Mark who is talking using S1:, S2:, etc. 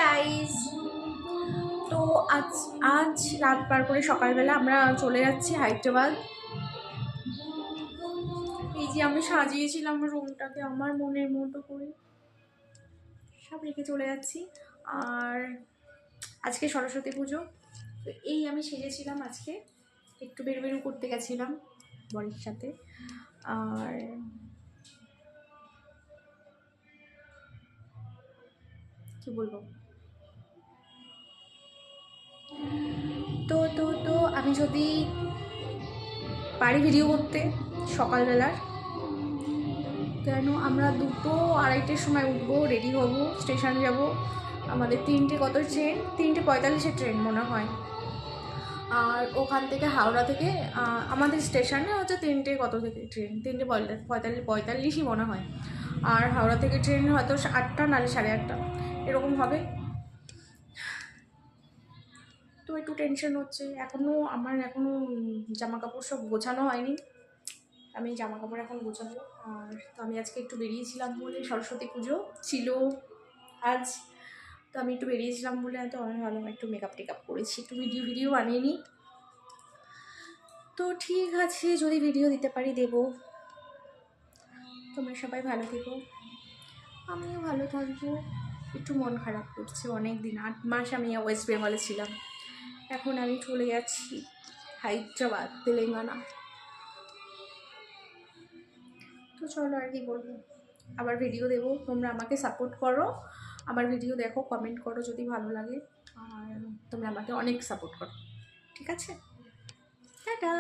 S1: Guys, তো আজ আজ রাত পার করে সকালবেলা আমরা চলে যাচ্ছি হায়দ্রাবাদ। এই যে আমি সাজিয়েছিলাম রুমটাকে আমার মনের মতো করে, সব রেখে চলে যাচ্ছি। আর আজকে সরস্বতী পুজো, তো এই আমি সেজেছিলাম আজকে, একটু বেরু করতে গেছিলাম বরের সাথে। আর কি বলবো, তো তো তো আমি যদি পারি ভিডিও করতে সকালবেলার, কেন আমরা 2-2:30-এর সময় উঠবো, রেডি হব, স্টেশন যাব। আমাদের 3টে কত ট্রেন, 3:45-এর ট্রেন মনে হয়। আর ওখান থেকে হাওড়া থেকে আমাদের স্টেশনে হচ্ছে 3টে কত থেকে ট্রেন, 3:45 মনে হয়। আর হাওড়া থেকে ট্রেন হয়তো 8টা নাহলে 8:30 এরকম হবে। তো একটু টেনশন হচ্ছে, আমার এখনও জামা কাপড় সব গোছানো হয়নি। আমি জামা কাপড় এখন গোছাবো। আর তো আমি আজকে একটু বেরিয়েছিলাম বলে, সরস্বতী পুজো ছিল আজ, তো আমি একটু বেরিয়েছিলাম বলে হয়তো অনেক ভালো একটু মেকআপ টেকআপ করেছি, একটু ভিডিও বানিয়ে নিই। তো ঠিক আছে, যদি ভিডিও দিতে পারি দেবো। তোমরা সবাই ভালো থেকো, আমিও ভালো থাকবো। একটু মন খারাপ করছে, অনেক দিন 8 মাস আমি ওয়েস্ট বেঙ্গলে ছিলাম, এখন আমি চলে যাচ্ছি হায়দ্রাবাদ, তেলেঙ্গানা। তো চলো আর কি বলবো, আবার ভিডিও দেবো। তোমরা আমাকে সাপোর্ট করো, আমার ভিডিও দেখো, কমেন্ট করো যদি ভালো লাগে। আর তোমরা আমাকে অনেক সাপোর্ট করো, ঠিক আছে? টাটা।